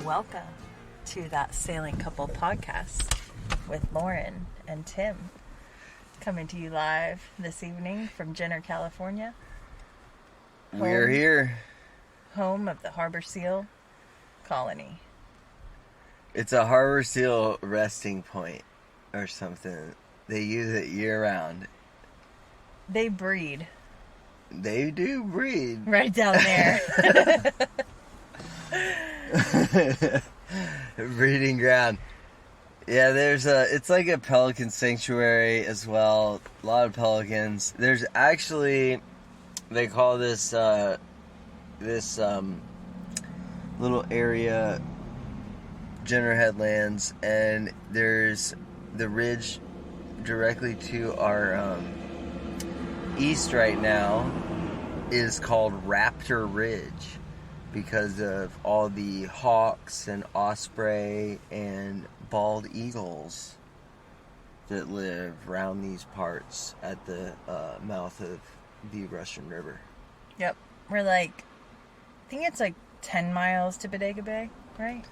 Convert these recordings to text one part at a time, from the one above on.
welcome to That Sailing Couple podcast with Lauren and Tim, coming to you live this evening from Jenner, California. We're here. Home of the Harbor Seal colony. It's a Harbor Seal resting point or something. They use it year round. They breed. They do breed. Right down there. Breeding ground. Yeah, it's like a pelican sanctuary as well. A lot of pelicans. There's actually, they call this little area Jenner Headlands, and there's the ridge directly to our east right now is called Raptor Ridge because of all the hawks and osprey and bald eagles that live around these parts at the mouth of the Russian River. Yep. We're I think it's 10 miles to Bodega Bay, right?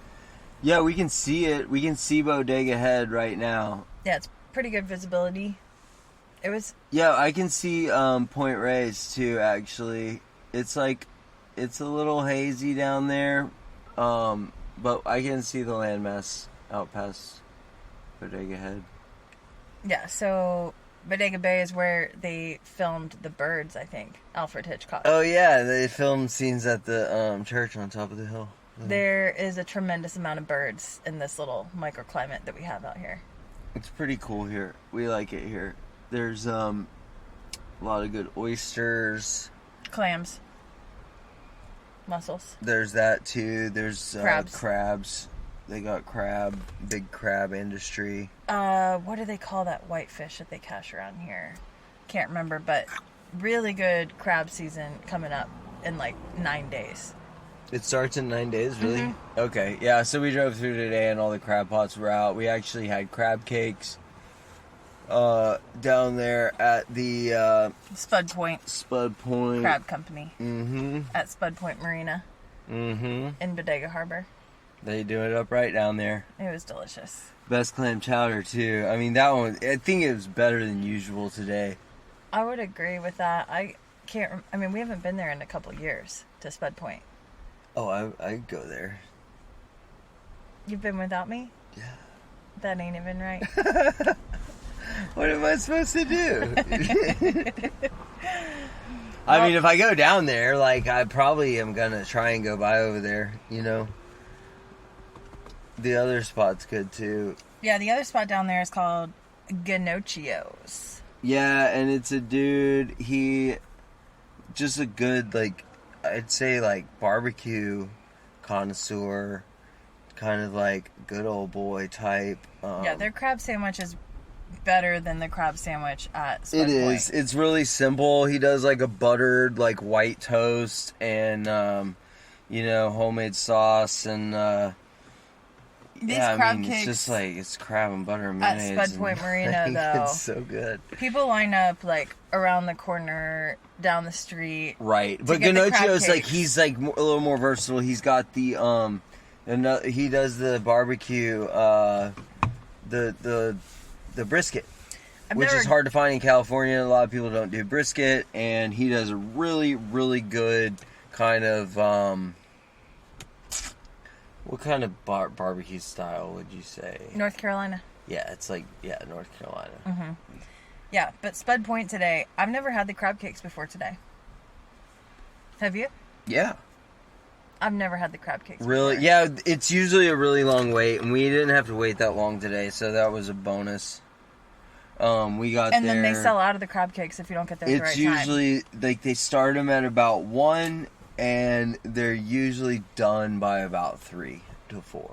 Yeah, we can see it. We can see Bodega Head right now. Yeah, it's pretty good visibility. Yeah, I can see Point Reyes too, actually. It's a little hazy down there, but I can see the landmass out past Bodega Head. Yeah, so Bodega Bay is where they filmed The Birds, I think. Alfred Hitchcock. Oh yeah, they filmed scenes at the church on top of the hill. There is a tremendous amount of birds in this little microclimate that we have out here. It's pretty cool here. We like it here. There's a lot of good oysters. Clams. Mussels. There's that too. There's crabs. They got big crab industry. What do they call that white fish that they catch around here? Can't remember, but really good crab season coming up in 9 days. It starts in 9 days, really? Mm-hmm. Okay, yeah, so we drove through today and all the crab pots were out. We actually had crab cakes down there at the Spud Point Crab Company. Mm-hmm. At Spud Point Marina. Mm-hmm. In Bodega Harbor. They do it up right down there. It was delicious. Best clam chowder, too. I mean, that one, I think it was better than usual today. I would agree with that. We haven't been there in a couple years to Spud Point. Oh, I'd go there. You've been without me? Yeah. That ain't even right. What am I supposed to do? I mean, if I go down there, I probably am going to try and go by over there, you know. The other spot's good, too. Yeah, the other spot down there is called Ginochio's. Yeah, and it's a dude, he just a good, I'd say, barbecue connoisseur, kind of good old boy type. Yeah, their crab sandwich is better than the crab sandwich at Spud Point. It is. It's really simple. He does, a buttered, white toast and, homemade sauce and, These crab cakes. It's just it's crab and butter and mayonnaise. At Spud Point Marina, though. It's so good. People line up, around the corner, down the street. Right. But Ginochio's, he's, a little more versatile. He's got the, he does the barbecue, the brisket. Which is hard to find in California. A lot of people don't do brisket. And he does a really, really good kind of, what kind of barbecue style would you say? North Carolina. Yeah, it's North Carolina. Mm-hmm. Yeah, but Spud Point today, I've never had the crab cakes before today. Have you? Yeah. I've never had the crab cakes Really? before. Yeah, it's usually a really long wait, and we didn't have to wait that long today, so that was a bonus. We got there. And then they sell out of the crab cakes if you don't get there at the right time. It's usually, they start them at about 1, and they're usually done by about 3 to 4.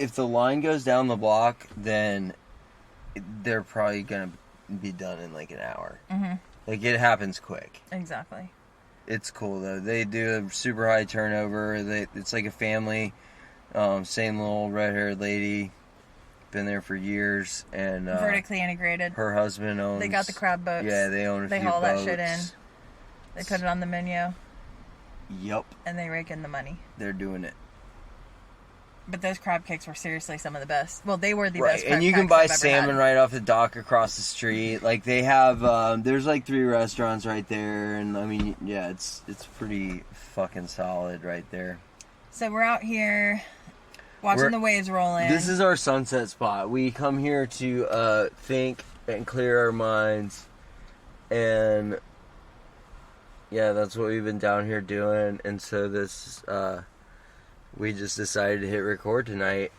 If the line goes down the block, then they're probably gonna be done in an hour. Mm-hmm. It happens quick. Exactly. It's cool though. They do a super high turnover. It's like a family. Same little red-haired lady. Been there for years, and vertically integrated. Her husband owns. They got the crab boats. Yeah, they own a few boats. They haul boats. that shit in. They put it on the menu. Yup. And they rake in the money. They're doing it. But those crab cakes were seriously some of the best. Well, they were the Right, best crab and you can cakes buy I've ever salmon had. right off the dock across the street. Like, they have, there's like 3 restaurants right there, and I mean, yeah, it's pretty fucking solid right there. So we're out here watching the waves roll in. This is our sunset spot. We come here to think and clear our minds, and yeah, that's what we've been down here doing. And so this, we just decided to hit record tonight.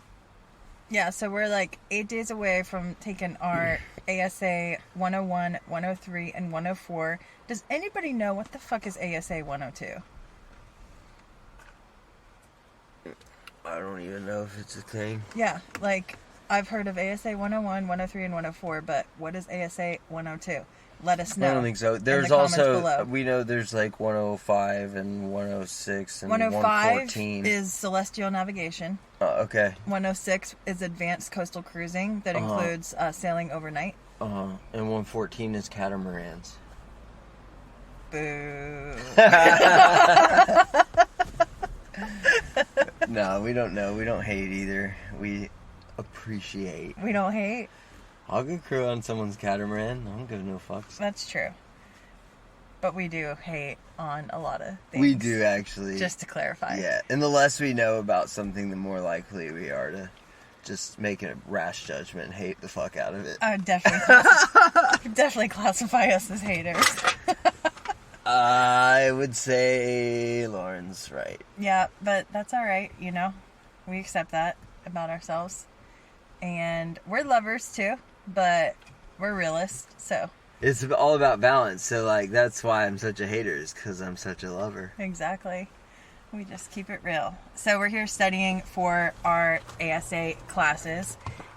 Yeah, so we're like 8 days away from taking our ASA 101, 103, and 104. Does anybody know what the fuck is ASA 102? I don't even know if it's a thing. Yeah, like, I've heard of ASA 101, 103, and 104, but what is ASA 102? Let us know. I don't think so. There's also, we know there's like 105 and 106 and 114. Is celestial navigation. Okay. 106 is advanced coastal cruising that includes sailing overnight. And 114 is catamarans. Boo. No, we don't know. We don't hate either. We appreciate. We don't hate. I'll go crew on someone's catamaran. I don't give no fucks. That's true. But we do hate on a lot of things. We do, actually. Just to clarify. Yeah, and the less we know about something, the more likely we are to just make a rash judgment and hate the fuck out of it. I would definitely classify us as haters. I would say Lauren's right. Yeah, but that's all right, you know. We accept that about ourselves. And we're lovers, too. But we're realists, so. It's all about balance, so, like, that's why I'm such a hater, is because I'm such a lover. Exactly. We just keep it real. So we're here studying for our ASA classes,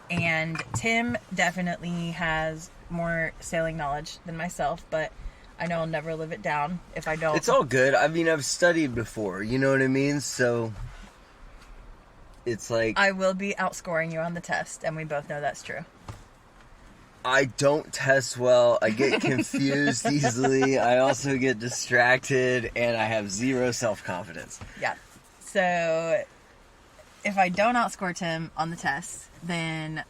and Tim definitely has more sailing knowledge than myself, but I know I'll never live it down if I don't. It's all good. I mean, I've studied before, you know what I mean? So, it's like... I will be outscoring you on the test, and we both know that's true. I don't test well. I get confused easily. I also get distracted, and I have zero self-confidence. Yeah. So, if I don't outscore Tim on the test, then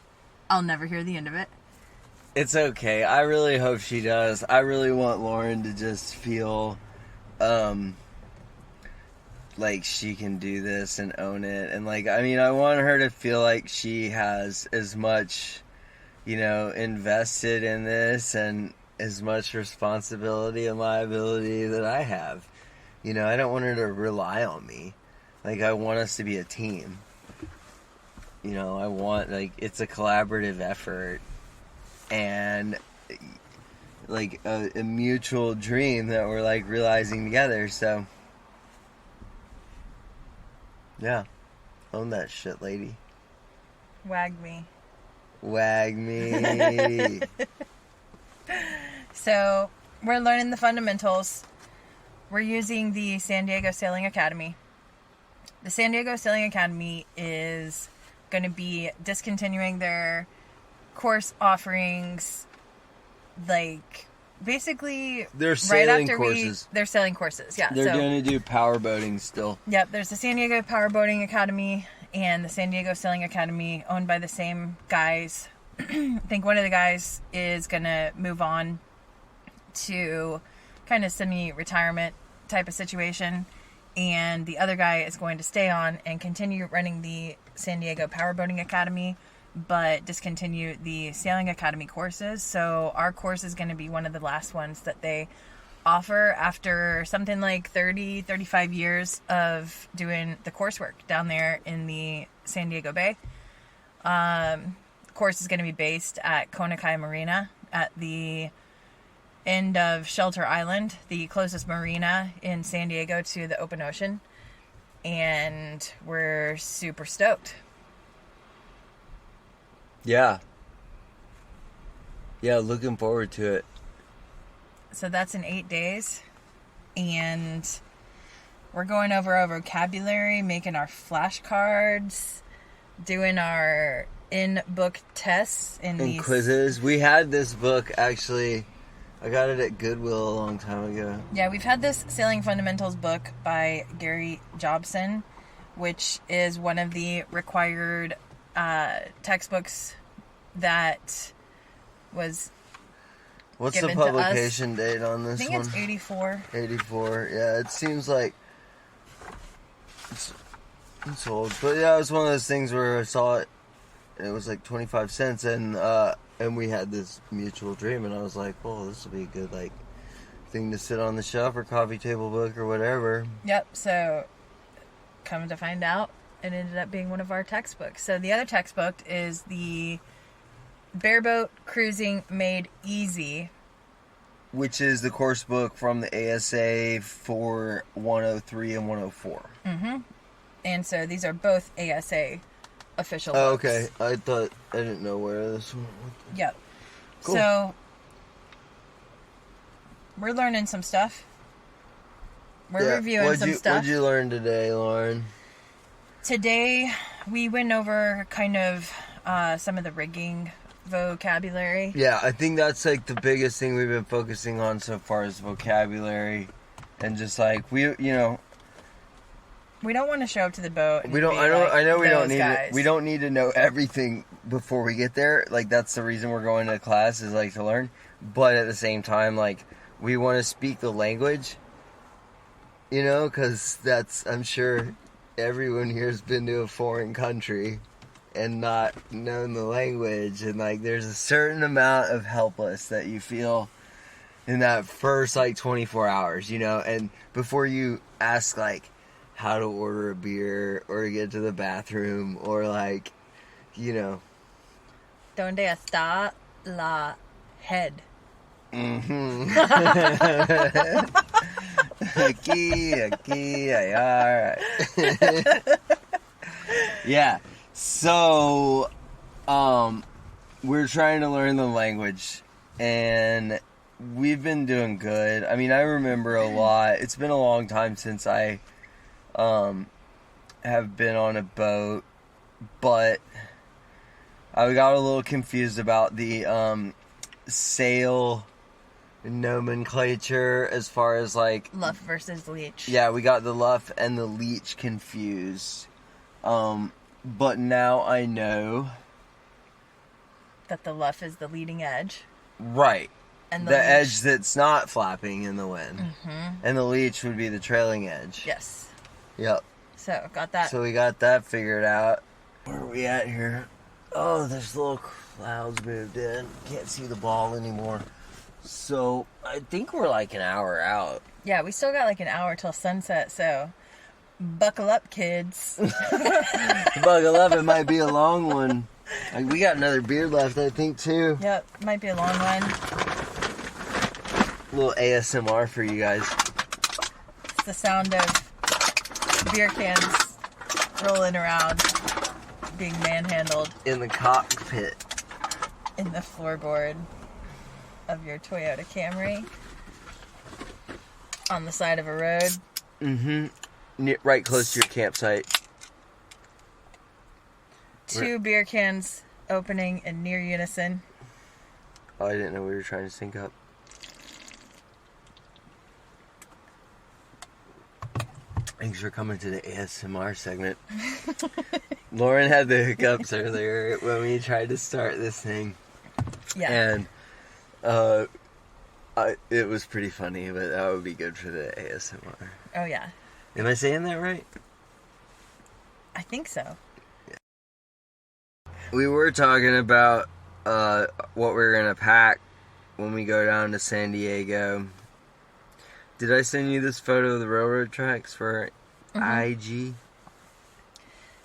I'll never hear the end of it. It's okay. I really hope she does. I really want Lauren to just feel like she can do this and own it. And, like, I mean, I want her to feel like she has as much, you know, invested in this and as much responsibility and liability that I have. You know, I don't want her to rely on me. Like, I want us to be a team. You know, I want, like, it's a collaborative effort. And, like, a mutual dream that we're, like, realizing together, so. Yeah. Own that shit, lady. Wag me. Wag me. So, we're learning the fundamentals. We're using the San Diego Sailing Academy. The San Diego Sailing Academy is going to be discontinuing their course offerings, like, basically They're sailing right after courses. They're sailing courses, yeah. They're going to do power boating still. Yep, there's the San Diego Power Boating Academy and the San Diego Sailing Academy, owned by the same guys. I think one of the guys is going to move on to kind of semi-retirement type of situation, and the other guy is going to stay on and continue running the San Diego Power Boating Academy, but discontinue the Sailing Academy courses. So our course is going to be one of the last ones that they offer after something like 35 years of doing the coursework down there in the San Diego Bay. The course is going to be based at Ginochio Marina at the end of Shelter Island, the closest marina in San Diego to the open ocean. And we're super stoked. Yeah. Yeah, looking forward to it. So that's in 8 days. And we're going over our vocabulary, making our flashcards, doing our in-book tests and quizzes. We had this book, actually, I got it at Goodwill a long time ago. Yeah, we've had this Sailing Fundamentals book by Gary Jobson, which is one of the required textbooks that was What's the given to us. publication date on this I think one? it's 84. 84. Yeah, it seems like it's old. But yeah, it was one of those things where I saw it and it was like 25 cents and we had this mutual dream and I was like, well, this will be a good like thing to sit on the shelf or coffee table book or whatever. Yep, so come to find out, it ended up being one of our textbooks. So the other textbook is the Bareboat Cruising Made Easy, Which is the course book from the ASA for 103 and 104. Mm-hmm. And so these are both ASA official Oh, books. okay. I didn't know where this one was. Yep. Cool. So we're learning some stuff. We're reviewing some stuff. What'd you learn today, Lauren? Today we went over kind of some of the rigging vocabulary. Yeah, I think that's like the biggest thing we've been focusing on so far is vocabulary, and just like we don't want to show up to the boat. And we don't. be I know we don't need guys. we don't need to know everything before we get there. Like that's the reason we're going to class is like to learn, but at the same time, like we want to speak the language. You know, because I'm sure everyone here has been to a foreign country and not known the language, and like there's a certain amount of helpless that you feel in that first like 24 hours, you know, and before you ask like how to order a beer or get to the bathroom or like, you know. Donde está la head? Mm-hmm. aquí, allá, alright. Yeah. So, we're trying to learn the language, and we've been doing good. I mean, I remember a lot. It's been a long time since I, have been on a boat, but I got a little confused about the, sail nomenclature as far as like Luff versus leech. Yeah, we got the luff and the leech confused. But now I know that the luff is the leading edge. Right. And the edge that's not flapping in the wind. Mm-hmm. And the leech would be the trailing edge. Yes. Yep. So got that. So we got that figured out. Where are we at here? Oh, there's little clouds moved in. Can't see the ball anymore. So I think we're like an hour out. Yeah, we still got like an hour till sunset, so buckle up, kids. Buckle up, it might be a long one. Like, we got another beer left, I think, too. Yep, might be a long one. A little ASMR for you guys. It's the sound of beer cans rolling around, being manhandled. In the cockpit. In the floorboard of your Toyota Camry. On the side of a road. Mm-hmm. Right close to your campsite. Two beer cans opening in near unison. Oh, I didn't know we were trying to sync up. Thanks for coming to the ASMR segment. Lauren had the hiccups earlier when we tried to start this thing. Yeah. And it was pretty funny, but that would be good for the ASMR. Oh, yeah. Am I saying that right? I think so. Yeah. We were talking about what we're going to pack when we go down to San Diego. Did I send you this photo of the railroad tracks for IG?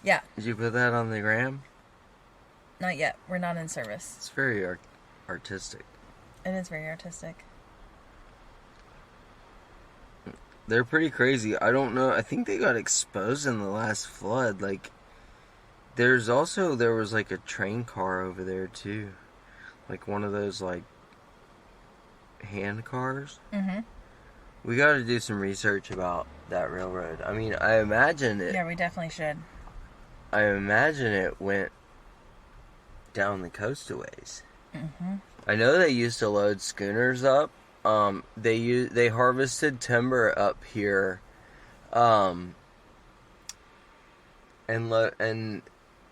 Yeah. Did you put that on the gram? Not yet. We're not in service. It's very artistic. It is very artistic. They're pretty crazy. I don't know. I think they got exposed in the last flood. Like, there was like a train car over there too. Like one of those like hand cars. Mm-hmm. We got to do some research about that railroad. I mean, I imagine it. Yeah, we definitely should. I imagine it went down the coast a ways. Mm-hmm. I know they used to load schooners up They harvested timber up here, and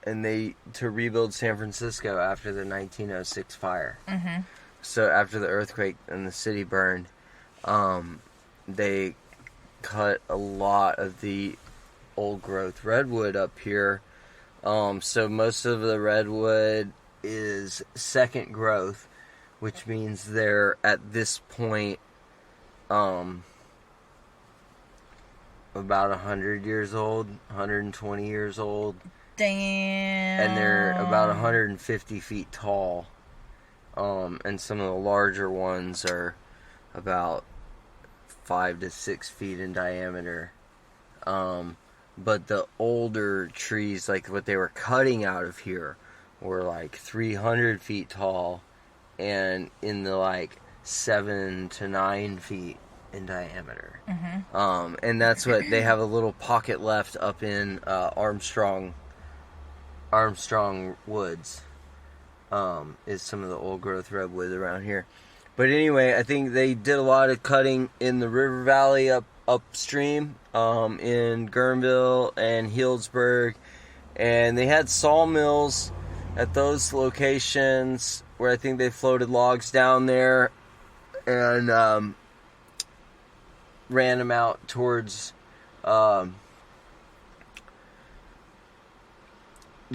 they to rebuild San Francisco after the 1906 fire. Mm-hmm. So after the earthquake and the city burned, they cut a lot of the old growth redwood up here. So most of the redwood is second growth, which means they're at this point about 100 years old, 120 years old. Damn. And they're about 150 feet tall. And some of the larger ones are about 5 to 6 feet in diameter. But the older trees, like what they were cutting out of here, were like 300 feet tall and in the like 7 to 9 feet in diameter. Mm-hmm. And that's what they have a little pocket left up in Armstrong Woods. Is some of the old growth redwood around here. But anyway, I think they did a lot of cutting in the river valley upstream, in Guerneville and Healdsburg, and they had sawmills at those locations where I think they floated logs down there and ran them out towards the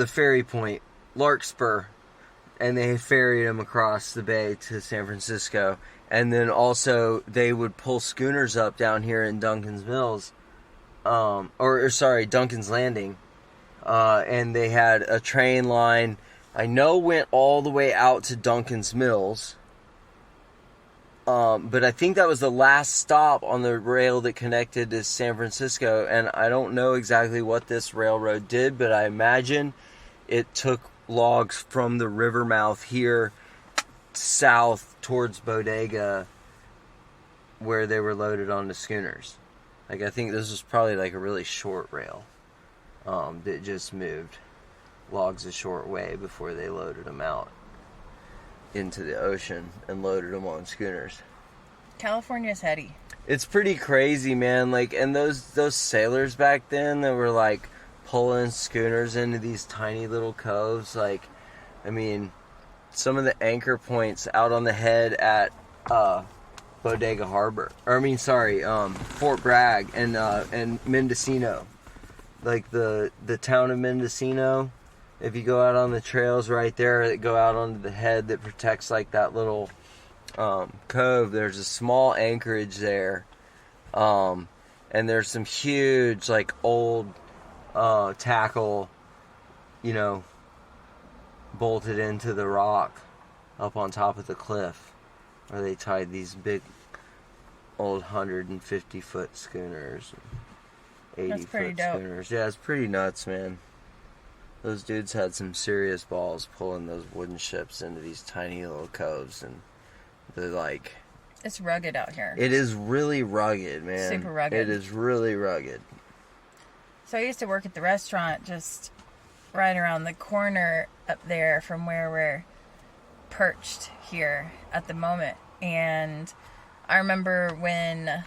ferry point, Larkspur, and they ferried them across the bay to San Francisco. And then also they would pull schooners up down here in Duncan's Mills, Duncan's Landing, and they had a train line. I know went all the way out to Duncan's Mills, but I think that was the last stop on the rail that connected to San Francisco. And I don't know exactly what this railroad did, but I imagine it took logs from the river mouth here south towards Bodega, where they were loaded onto schooners. Like, I think this was probably like a really short rail that just moved logs a short way before they loaded them out into the ocean and loaded them on schooners. California's heady. It's pretty crazy, man. Like, and those sailors back then that were like pulling schooners into these tiny little coves. Like, I mean, some of the anchor points out on the head at Bodega Harbor, Fort Bragg and Mendocino. Like the town of Mendocino, if you go out on the trails right there that go out onto the head that protects like that little cove, there's a small anchorage there, and there's some huge like old tackle, bolted into the rock up on top of the cliff, where they tied these big old 150-foot schooners, 80-foot schooners. Yeah, it's pretty nuts, man. Those dudes had some serious balls pulling those wooden ships into these tiny little coves, and they're like... It's rugged out here. It is really rugged, man. Super rugged. It is really rugged. So I used to work at the restaurant just right around the corner up there from where we're perched here at the moment. And I remember when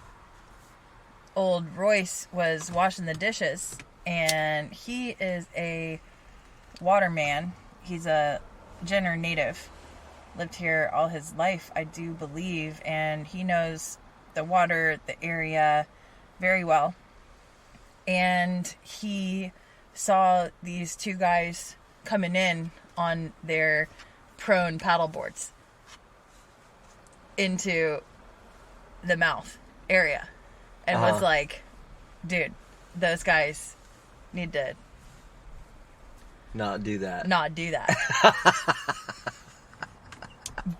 old Royce was washing the dishes, and he is a waterman. He's a Jenner native. Lived here all his life, I do believe, and he knows the water, the area very well. And he saw these two guys coming in on their prone paddle boards into the mouth area, and was like, dude, those guys need to not do that.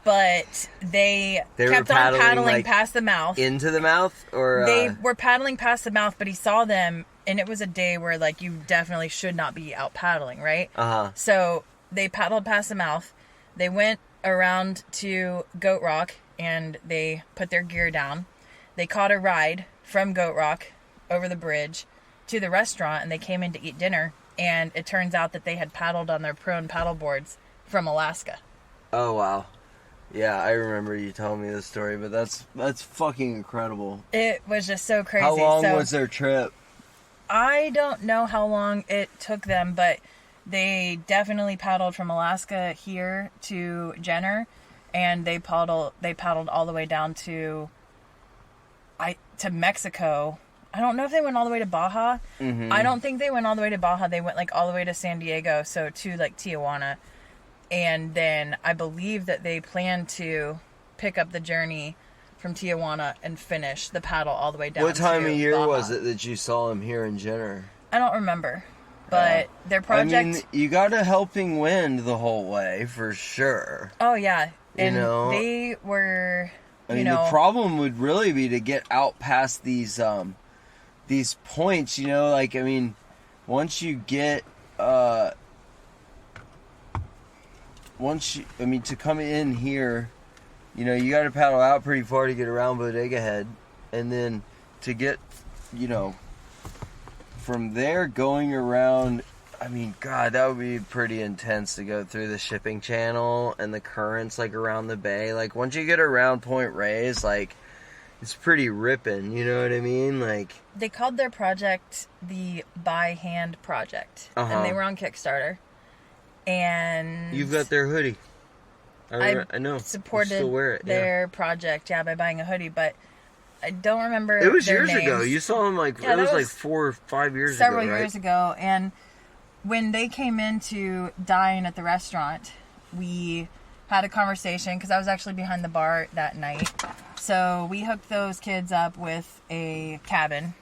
But they kept on paddling like, past the mouth. Into the mouth? Or they were paddling past the mouth, but he saw them, and it was a day where, like, you definitely should not be out paddling, right? So they paddled past the mouth. They went around to Goat Rock, and they put their gear down. They caught a ride from Goat Rock over the bridge to the restaurant, and they came in to eat dinner. And it turns out that they had paddled on their prone paddle boards from Alaska. Oh, wow. Yeah, I remember you telling me this story, but that's fucking incredible. It was just so crazy. How long was their trip? I don't know how long it took them, but they definitely paddled from Alaska here to Jenner, and they paddled all the way down to Mexico. I don't know if they went all the way to Baja. Mm-hmm. I don't think they went all the way to Baja. They went like all the way to San Diego, so to like Tijuana. And then I believe that they plan to pick up the journey from Tijuana and finish the paddle all the way down. What time of year Baja. was it that you saw them here in Jenner? I don't remember. But their project... I mean, you got a helping wind the whole way, for sure. Oh, yeah. And you know, they were, the problem would really be to get out past these points, like, I mean, once you get... to come in here, you got to paddle out pretty far to get around Bodega Head, and then to get, from there going around, I mean, God, that would be pretty intense to go through the shipping channel and the currents, like, around the bay. Like, once you get around Point Reyes, like, it's pretty ripping, you know what I mean? Like, they called their project the By Hand Project, and they were on Kickstarter. And you've got their hoodie. I know. Supported still wear it, their project, by buying a hoodie, but I don't remember. It was their years names. ago. You saw them it was like 4 or 5 years ago. Several years ago, and when they came in to dine at the restaurant, we had a conversation because I was actually behind the bar that night. So we hooked those kids up with a cabin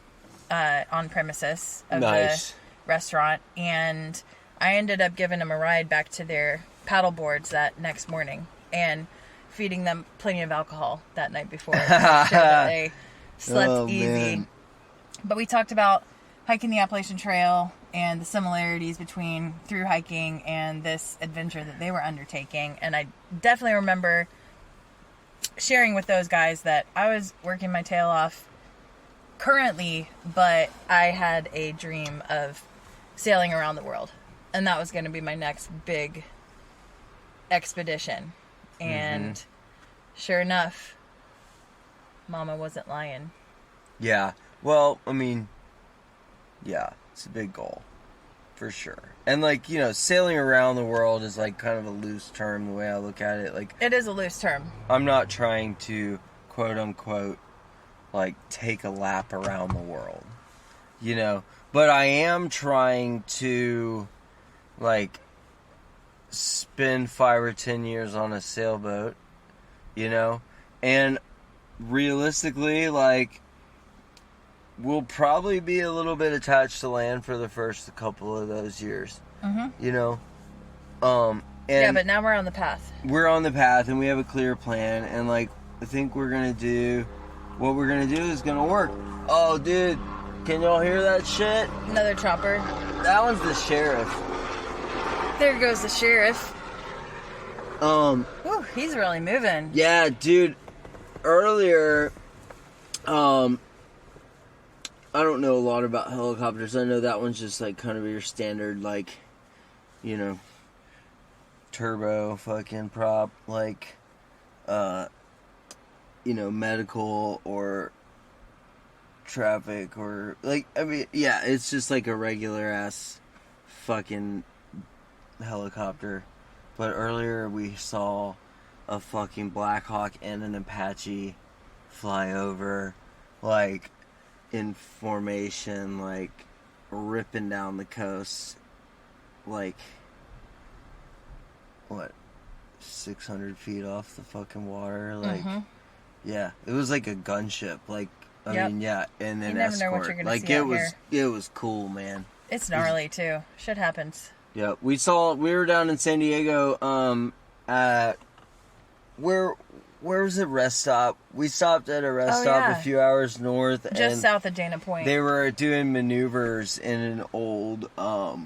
on premises of the restaurant, and I ended up giving them a ride back to their paddle boards that next morning and feeding them plenty of alcohol that night before to make sure that they slept easy. Man. But we talked about hiking the Appalachian Trail and the similarities between through hiking and this adventure that they were undertaking. And I definitely remember sharing with those guys that I was working my tail off currently, but I had a dream of sailing around the world. And that was going to be my next big expedition. And sure enough, Mama wasn't lying. Yeah. Well, I mean, yeah, it's a big goal. For sure. And, like, sailing around the world is, like, kind of a loose term the way I look at it. Like, it is a loose term. I'm not trying to, quote-unquote, like, take a lap around the world. But I am trying to... like, spend 5 or 10 years on a sailboat, and realistically, like, we'll probably be a little bit attached to land for the first couple of those years, and yeah, but now we're on the path. We're on the path, and we have a clear plan, and, like, I think what we're gonna do is gonna work. Oh, dude, can y'all hear that shit? Another chopper. That one's the sheriff. There goes the sheriff. Ooh, he's really moving. Yeah, dude. Earlier, I don't know a lot about helicopters. I know that one's just like kind of your standard, like, turbo fucking prop, like, medical or traffic or like, I mean, yeah, it's just like a regular ass fucking helicopter. But earlier we saw a fucking Black Hawk and an Apache fly over, like, in formation, like, ripping down the coast, like, what, 600 feet off the fucking water, like, yeah, it was like a gunship, like, I mean, yeah, and then escort, know what you're gonna like, see it was cool, man. It's gnarly, too. Shit happens. Yeah, we were down in San Diego, at, where was the rest stop? We stopped at a rest stop a few hours north. Just south of Dana Point. They were doing maneuvers in an old, I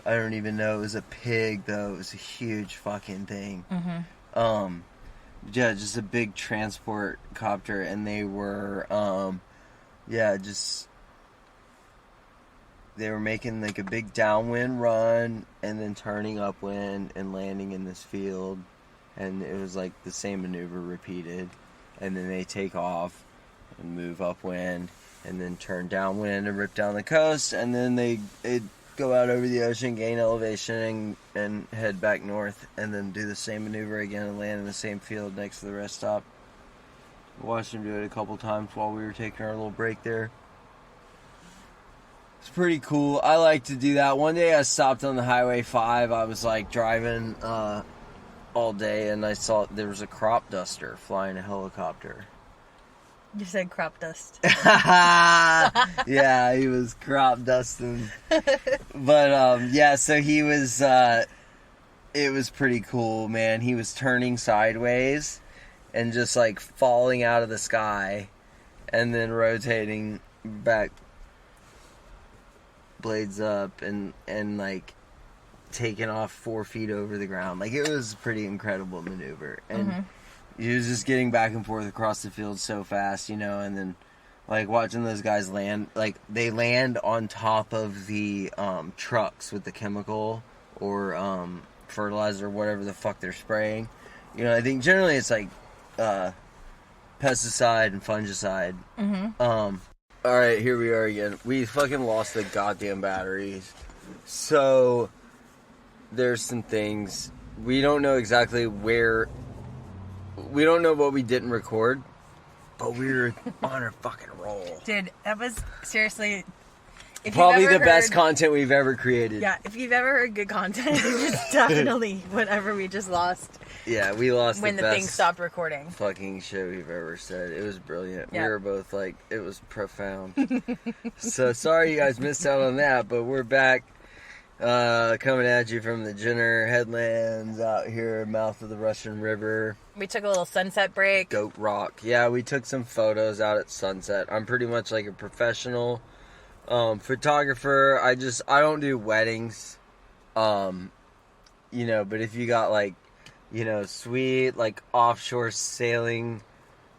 don't even know, it was a pig, though. It was a huge fucking thing. Yeah, just a big transport copter, and they were, just they were making like a big downwind run and then turning upwind and landing in this field, and it was like the same maneuver repeated, and then they take off and move upwind and then turn downwind and rip down the coast, and then they go out over the ocean, gain elevation, and head back north, and then do the same maneuver again and land in the same field next to the rest stop. Watched them do it a couple times while we were taking our little break there. It's pretty cool. I like to do that. One day I stopped on the Highway 5. I was like driving all day, and I saw there was a crop duster flying a helicopter. You said crop dust. Yeah, he was crop dusting. But yeah, so he was. It was pretty cool, man. He was turning sideways and just like falling out of the sky, and then rotating back, blades up, and like taking off 4 feet over the ground. Like, it was a pretty incredible maneuver, and he was just getting back and forth across the field so fast, you know. And then like watching those guys land, like they land on top of the trucks with the chemical or fertilizer or whatever the fuck they're spraying. You know, I think generally it's like pesticide and fungicide. Alright, here we are again. We fucking lost the goddamn batteries. So there's some things. We don't know exactly where. We don't know what we didn't record, but we were on a fucking roll. Dude, that was seriously... Probably the best content we've ever created. Yeah, if you've ever heard good content, it's definitely whatever we just lost. Yeah, we lost when the thing stopped recording. Fucking shit we've ever said. It was brilliant. Yeah. We were both like, it was profound. So sorry you guys missed out on that, but we're back coming at you from the Headlands out here, mouth of the Russian River. We took a little sunset break. Goat Rock. Yeah, we took some photos out at sunset. I'm pretty much like a professional photographer. I don't do weddings, you know, but if you got like, you know, sweet like offshore sailing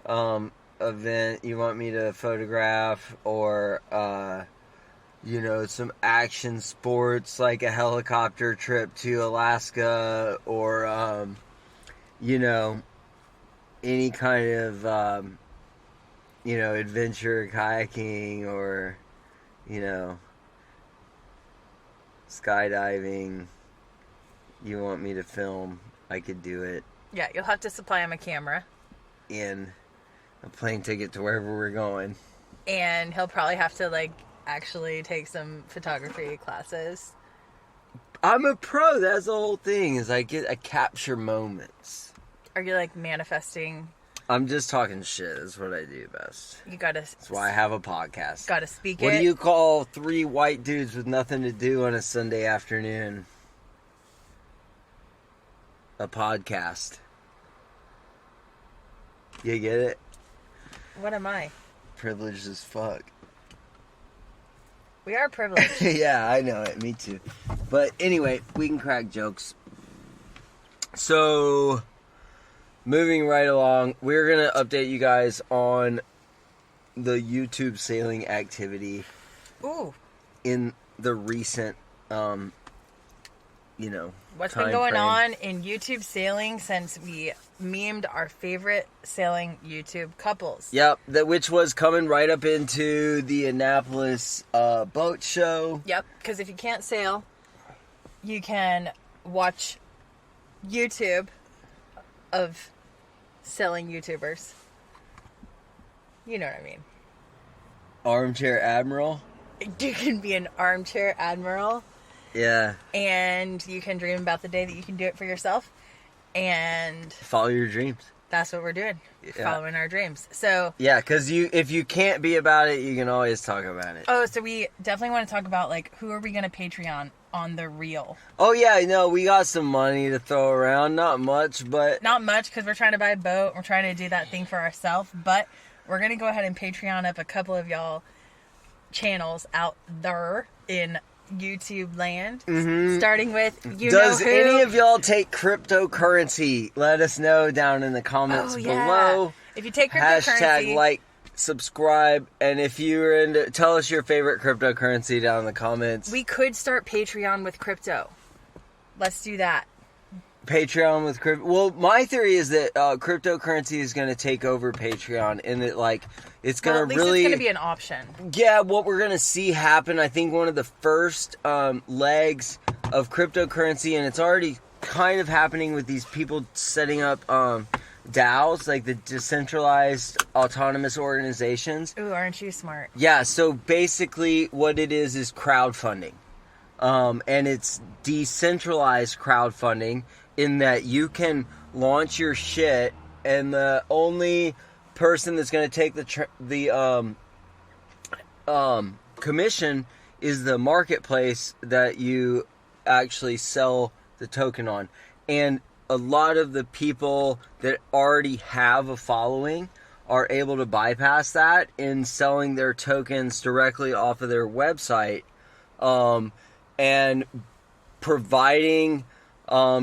event you want me to photograph, or you know, some action sports like a helicopter trip to Alaska, or you know, any kind of you know, adventure kayaking, or you know, skydiving, you want me to film, I could do it. Yeah, you'll have to supply him a camera. And a plane ticket to wherever we're going. And he'll probably have to, like, actually take some photography classes. I'm a pro, that's the whole thing, is I capture moments. Are you, like, manifesting? I'm just talking shit. That's what I do best. You gotta... That's why I have a podcast. Gotta speak What do you call 3 white dudes with nothing to do on a Sunday afternoon? A podcast. You get it? What am I? Privileged as fuck. We are privileged. Yeah, I know it. Me too. But anyway, we can crack jokes. So... moving right along, we're going to update you guys on the YouTube sailing activity. Ooh. In the recent, you know, what's been going on in YouTube sailing since we memed our favorite sailing YouTube couples. Yep, which was coming right up into the Annapolis boat show. Yep, because if you can't sail, you can watch YouTube of selling YouTubers. You know what I mean. Armchair Admiral. You can be an armchair admiral. Yeah. And you can dream about the day that you can do it for yourself. And follow your dreams. That's what we're doing. Yeah. Following our dreams. So yeah, because if you can't be about it, you can always talk about it. Oh, so we definitely want to talk about, like, who are we going to Patreon on the reel? Oh yeah, no, we got some money to throw around. Not much, but not much, because we're trying to buy a boat. We're trying to do that thing for ourselves. But we're going to go ahead and Patreon up a couple of y'all channels out there in YouTube land, starting with Does any of y'all take cryptocurrency? Let us know down in the comments below. If you take cryptocurrency, hashtag like, subscribe, and if you're into, tell us your favorite cryptocurrency down in the comments. We could start Patreon with crypto. Let's do that. Patreon with crypto. Well, my theory is that cryptocurrency is going to take over Patreon, and that like it's going to really. It's going to be an option. Yeah, what we're going to see happen. I think one of the first legs of cryptocurrency, and it's already kind of happening with these people setting up DAOs, like the decentralized autonomous organizations. Ooh, aren't you smart? Yeah. So basically, what it is crowdfunding, and it's decentralized crowdfunding. In that you can launch your shit, and the only person that's going to take the commission is the marketplace that you actually sell the token on. And a lot of the people that already have a following are able to bypass that in selling their tokens directly off of their website, and providing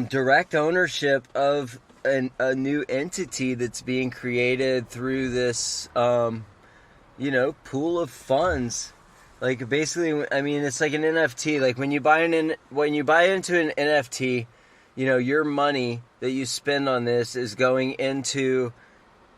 direct ownership of a new entity that's being created through this, pool of funds. Like basically, I mean, it's like an NFT. Like when you buy into an NFT, your money that you spend on this is going into,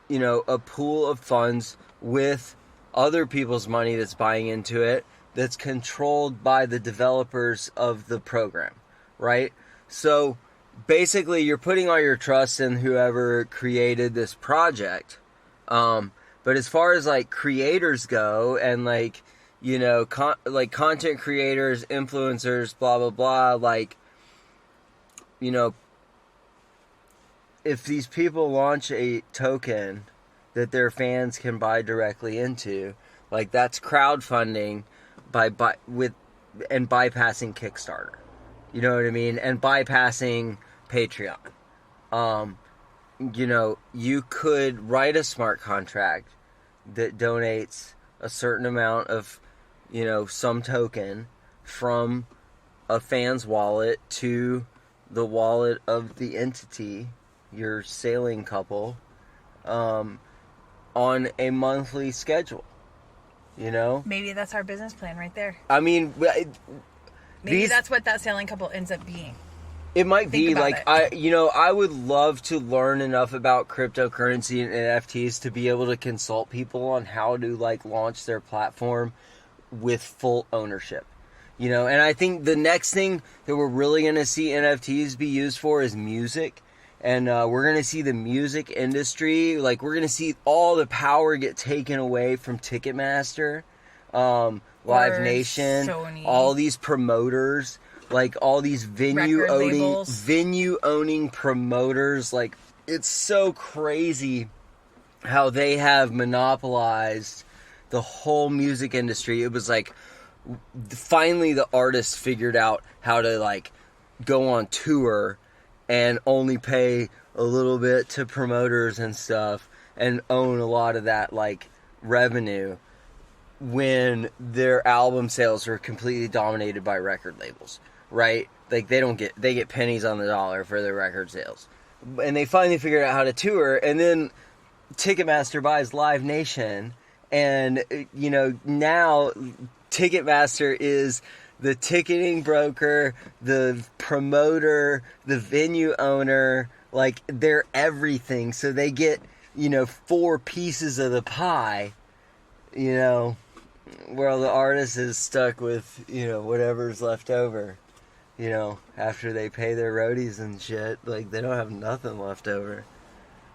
a pool of funds with other people's money that's buying into it, that's controlled by the developers of the program, right? So basically you're putting all your trust in whoever created this project. But as far as like creators go, and like, content creators, influencers, blah, blah, blah, like, if these people launch a token that their fans can buy directly into, like that's crowdfunding and bypassing Kickstarter. You know what I mean? And bypassing Patreon. You could write a smart contract that donates a certain amount of, some token from a fan's wallet to the wallet of the entity, your sailing couple, on a monthly schedule. Maybe that's our business plan right there. I mean, Maybe that's what that sailing couple ends up being. It might be like, I would love to learn enough about cryptocurrency and NFTs to be able to consult people on how to like launch their platform with full ownership. And I think the next thing that we're really going to see NFTs be used for is music. And we're going to see the music industry, like we're going to see all the power get taken away from Ticketmaster, Live Nation, Sony. All these promoters, like all these venue owning promoters. Like it's so crazy how they have monopolized the whole music industry. It was like finally the artists figured out how to like go on tour and only pay a little bit to promoters and stuff and own a lot of that like revenue, when their album sales are completely dominated by record labels, right? Like they get pennies on the dollar for their record sales. And they finally figured out how to tour, and then Ticketmaster buys Live Nation, and now Ticketmaster is the ticketing broker, the promoter, the venue owner, like they're everything. So they get, 4 pieces of the pie, where the artist is stuck with, whatever's left over, after they pay their roadies and shit. Like they don't have nothing left over.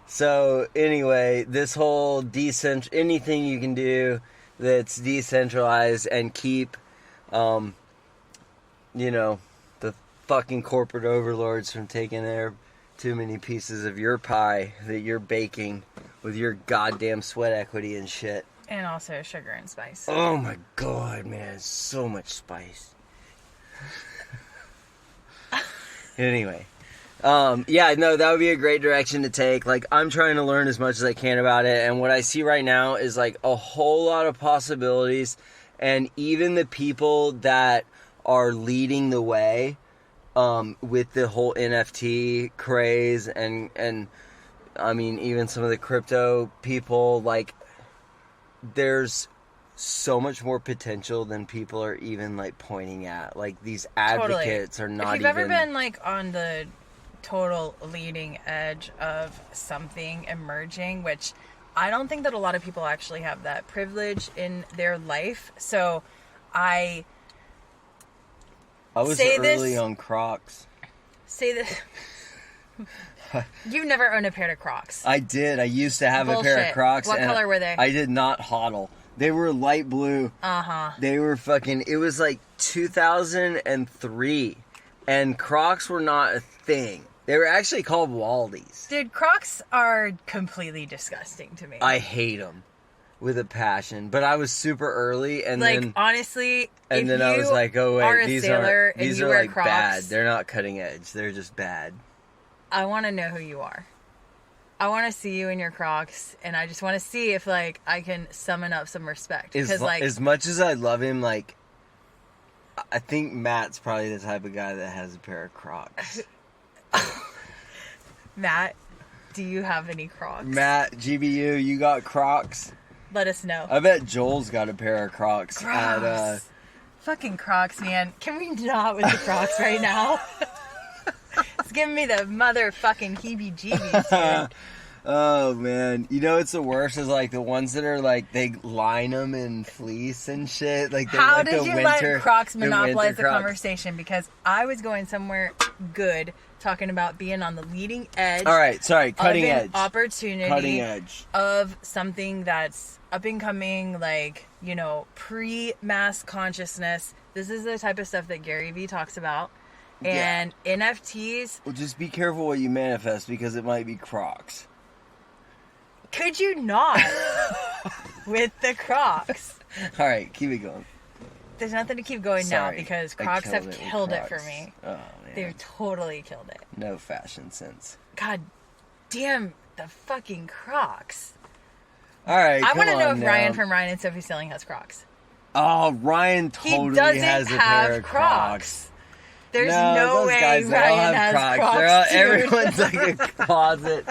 So anyway, this whole anything you can do that's decentralized and keep, the fucking corporate overlords from taking their too many pieces of your pie that you're baking with your goddamn sweat equity and shit. And also sugar and spice. Oh my god, man, so much spice. Anyway. That would be a great direction to take. Like, I'm trying to learn as much as I can about it, and what I see right now is, like, a whole lot of possibilities, and even the people that are leading the way, with the whole NFT craze, and, I mean, even some of the crypto people, like, there's so much more potential than people are even like pointing at. Like these advocates are not even. If you've ever been like on the total leading edge of something emerging, which I don't think that a lot of people actually have that privilege in their life. So I was early on Crocs. Say this. You've never owned a pair of Crocs. I did. I used to have a pair of Crocs. What color were they? I did not hodl. They were light blue. Uh-huh. They were fucking... It was like 2003. And Crocs were not a thing. They were actually called Waldies. Dude, Crocs are completely disgusting to me. I hate them with a passion. But I was super early and like, then... honestly, and then I was like, oh wait, these are like Crocs, bad. They're not cutting edge. They're just bad. I want to know who you are. I want to see you in your Crocs, and I just want to see if, like, I can summon up some respect. Because, like, as much as I love him, like, I think Matt's probably the type of guy that has a pair of Crocs. Matt, do you have any Crocs? Matt, GBU, you got Crocs? Let us know. I bet Joel's got a pair of Crocs. Fucking Crocs, man. Can we not with the Crocs right now? It's giving me the motherfucking heebie-jeebies, dude. Oh, man. You know what's the worst is, like, the ones that are, like, they line them in fleece and shit. Like, how like did you let Crocs monopolize the conversation? Because I was going somewhere good, talking about being on the leading edge. All right, sorry, cutting edge. Opportunity. Cutting edge. Of something that's up and coming, like, you know, pre-mass consciousness. This is the type of stuff that Gary Vee talks about. And NFTs... Well, just be careful what you manifest, because it might be Crocs. Could you not? With the Crocs. All right, keep it going. There's nothing to keep going now, because Crocs have killed it for me. Oh, man. They've totally killed it. No fashion sense. God damn the fucking Crocs. All right, I want to know if Ryan from Ryan and Sophie Selling has Crocs. Oh, Ryan totally has a pair of Crocs. There's no way Ryan has Crocs. Everyone's like a closet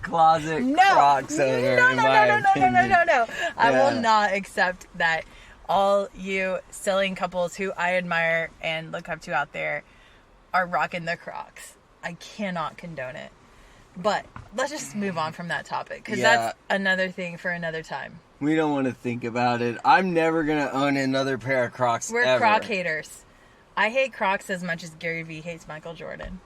Crocs owner. No. I will not accept that all you selling couples who I admire and look up to out there are rocking the Crocs. I cannot condone it. But let's just move on from that topic, because that's another thing for another time. We don't want to think about it. I'm never going to own another pair of Crocs We're ever. Croc haters. I hate Crocs as much as Gary Vee hates Michael Jordan.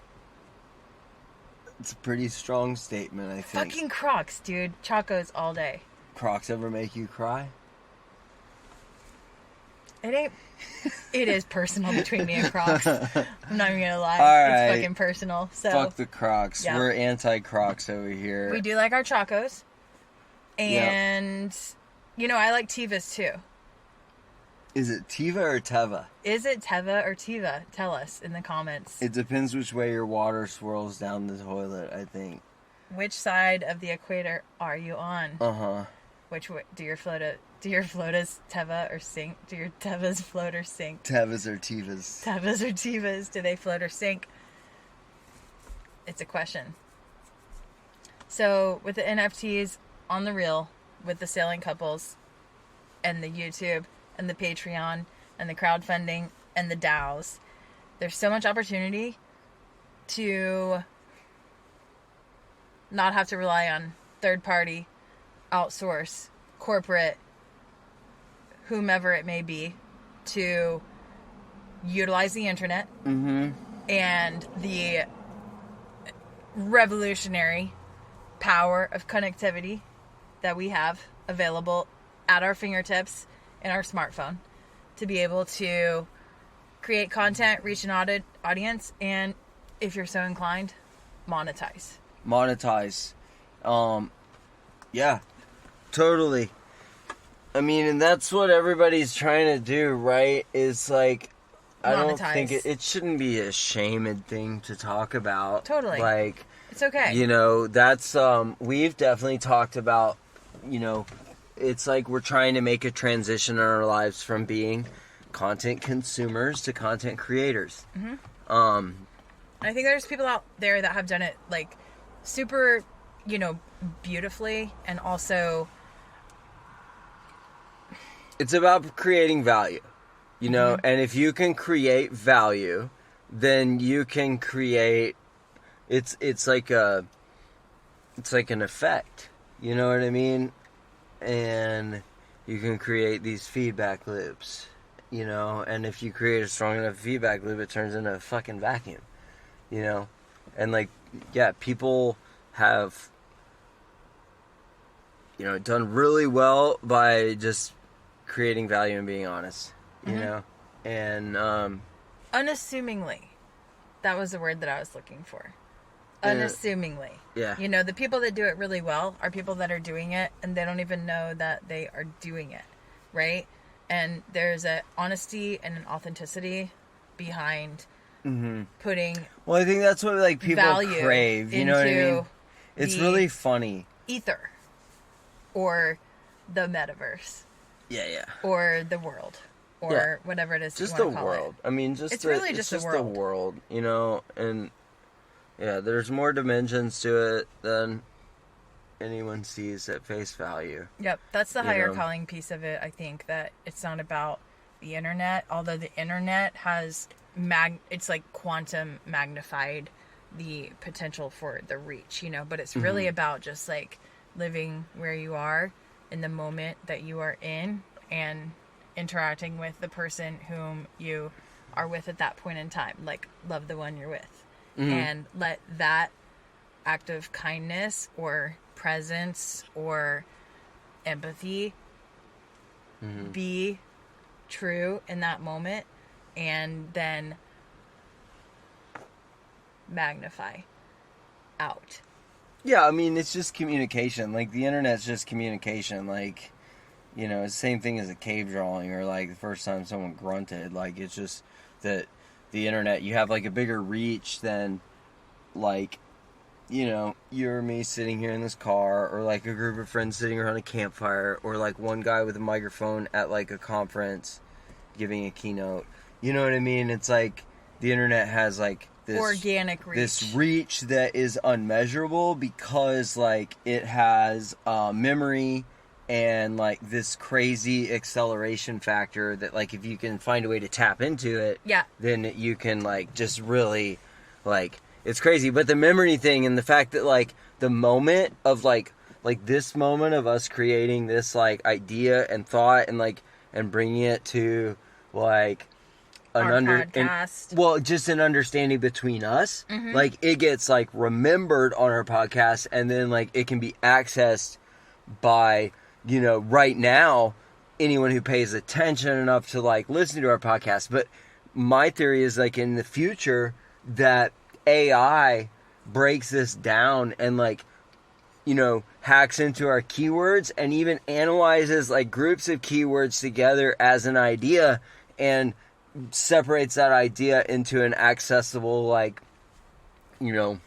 It's a pretty strong statement, I think. Fucking Crocs, dude. Chacos all day. Crocs ever make you cry? It ain't. It is personal between me and Crocs. I'm not even gonna lie. All right. It's fucking personal. So fuck the Crocs. Yeah. We're anti-Crocs over here. We do like our Chacos. And, you know, I like Tevas too. Is it Teva or Teva? Is it Teva or Teva? Tell us in the comments. It depends which way your water swirls down the toilet, I think. Which side of the equator are you on? Uh-huh. Which way do your flotas Teva or sink? Do your Tevas float or sink? Tevas or Tevas. Tevas or Tevas. Do they float or sink? It's a question. So with the NFTs on the reel, with the sailing couples and the YouTube and the Patreon and the crowdfunding and the DAOs, there's so much opportunity to not have to rely on third party, outsource, corporate, whomever it may be, to utilize the internet and the revolutionary power of connectivity that we have available at our fingertips in our smartphone to be able to create content, reach an audience, and if you're so inclined, monetize. Yeah, totally. I mean, and that's what everybody's trying to do, right? Is like, I don't think it shouldn't be a shamed thing to talk about. Totally. Like, it's okay. You know, that's, we've definitely talked about, you know, it's like we're trying to make a transition in our lives from being content consumers to content creators. I think there's people out there that have done it, like, super, you know, beautifully, and also it's about creating value, you know, and if you can create value, then you can create, it's like an effect, you know what I mean? And you can create these feedback loops, you know, and if you create a strong enough feedback loop, it turns into a fucking vacuum, you know? And like, yeah, people have, you know, done really well by just creating value and being honest, you know? And, unassumingly. That was the word that I was looking for. Unassumingly. Yeah. You know, the people that do it really well are people that are doing it and they don't even know that they are doing it, right? And there's an honesty and an authenticity behind putting well, I think that's what like people value crave, you know what I mean? into It's the really funny. ether or the metaverse Yeah. or the world or whatever it is Just you the want to call world. it. I mean, It's really just the the world. world, you know, and yeah, there's more dimensions to it than anyone sees at face value. Yep, that's the You higher know. calling piece of it. I think that it's not about the internet, although the internet has it's like quantum magnified the potential for the reach, you know, but it's really about just like living where you are in the moment that you are in and interacting with the person whom you are with at that point in time. Like, love the one you're with. And let that act of kindness or presence or empathy be true in that moment, and then magnify out. Yeah, I mean, it's just communication. Like, the internet's just communication. Like, you know, it's the same thing as a cave drawing or, like, the first time someone grunted. Like, it's just that the internet, you have, like, a bigger reach than, like, you know, you or me sitting here in this car, or, like, a group of friends sitting around a campfire, or, like, one guy with a microphone at, like, a conference giving a keynote. You know what I mean? It's like the internet has, like, this Organic reach. this reach that is unmeasurable because, like, it has memory and, like, this crazy acceleration factor that, like, if you can find a way to tap into it, then you can, like, just really, like, it's crazy. But the memory thing and the fact that, like, the moment of, like this moment of us creating this, like, idea and thought and, like, and bringing it to, like, podcast. Just an understanding between us. Like, it gets, like, remembered on our podcast, and then, like, it can be accessed by, you know, right now, anyone who pays attention enough to, like, listen to our podcast. But my theory is, like, in the future, that AI breaks this down and, like, you know, hacks into our keywords and even analyzes, like, groups of keywords together as an idea and separates that idea into an accessible, like, you know,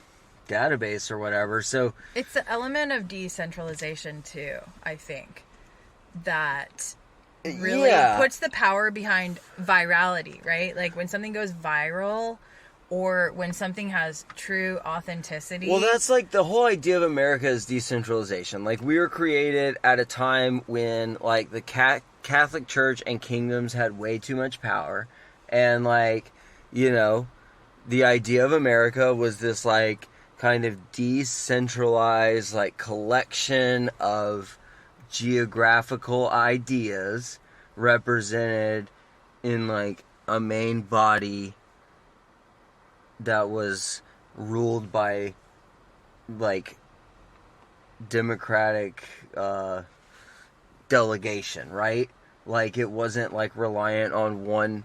database or whatever. So it's the element of decentralization too, I think, that really puts the power behind virality, right? Like, when something goes viral or when something has true authenticity. Well, that's like the whole idea of America is decentralization. Like, we were created at a time when, like, the Catholic Church and kingdoms had way too much power. And, like, you know, the idea of America was this, like, kind of decentralized, like, collection of geographical ideas represented in, like, a main body that was ruled by, like, democratic delegation, right? Like, it wasn't, like, reliant on one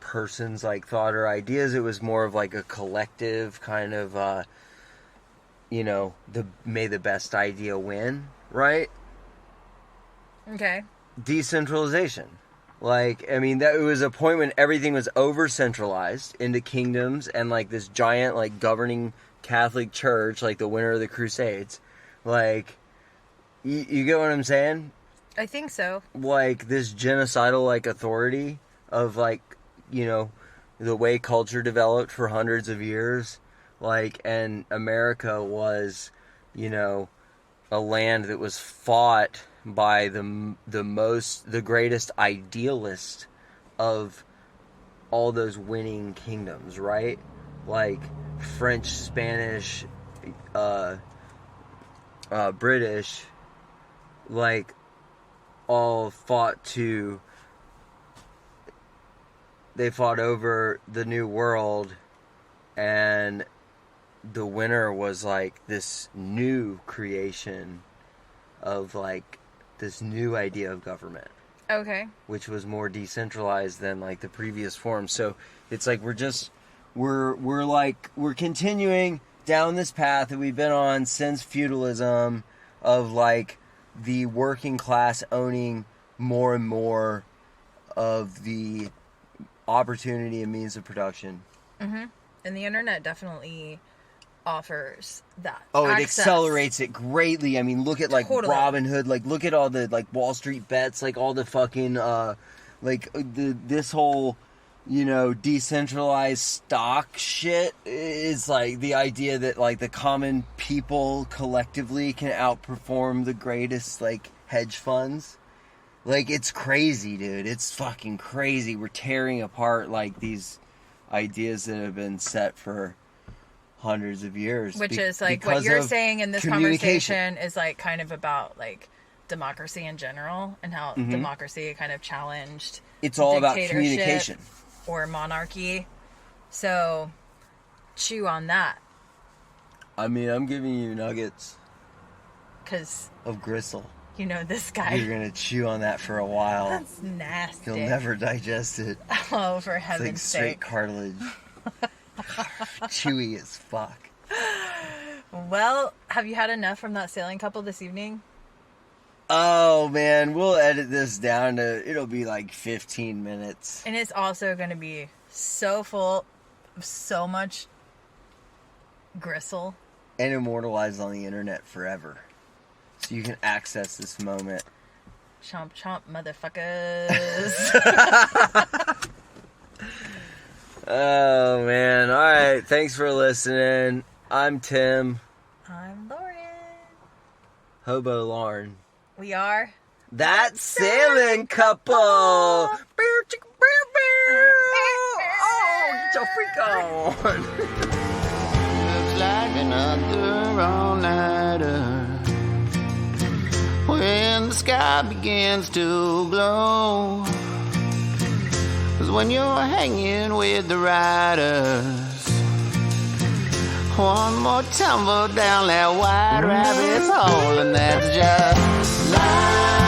person's, like, thought or ideas. It was more of, like, a collective kind of, you know, may the best idea win, right? Okay. Decentralization. Like, I mean, that it was a point when everything was over-centralized into kingdoms and, like, this giant, like, governing Catholic Church, like the winner of the Crusades. Like, you get what I'm saying? I think so. Like, this genocidal, like, authority of, like, you know, the way culture developed for hundreds of years. Like, and America was, you know, a land that was fought by the greatest idealist of all those winning kingdoms, right? Like French, Spanish, British, like all they fought over the New World, and the winner was like this new creation of like this new idea of government. Okay. Which was more decentralized than like the previous form. So it's like we're continuing down this path that we've been on since feudalism, of like the working class owning more and more of the opportunity and means of production. Mm-hmm. And the internet definitely offers that. Oh, access. It accelerates it greatly. I mean, look at like Totally. Robinhood, like look at all the like Wall Street bets, like all the fucking this whole, decentralized stock shit is like the idea that like the common people collectively can outperform the greatest like hedge funds. Like, it's crazy, dude. It's fucking crazy. We're tearing apart like these ideas that have been set for hundreds of years. Which is like what you're saying in this conversation is like kind of about like democracy in general, and how democracy kind of challenged it's all about communication or monarchy. So chew on that. I mean, I'm giving you nuggets of Gristle. This guy. You're gonna chew on that for a while. That's nasty. You'll never digest it. Oh, for heaven's sake. Straight cartilage. Chewy as fuck. Well, have you had enough from that sailing couple this evening? Oh, man. We'll edit this down to... It'll be like 15 minutes. And it's also going to be so full of so much gristle. And immortalized on the internet forever. So you can access this moment. Chomp chomp, motherfuckers. Oh, man. All right. Thanks for listening. I'm Tim. I'm Lauren. Hobo Lauren. We are That Sailing Couple. Oh, get your freak on. Looks like another all-nighter when the sky begins to glow. 'Cause when you're hanging with the riders, one more tumble down that white rabbit's hole, and that's just life.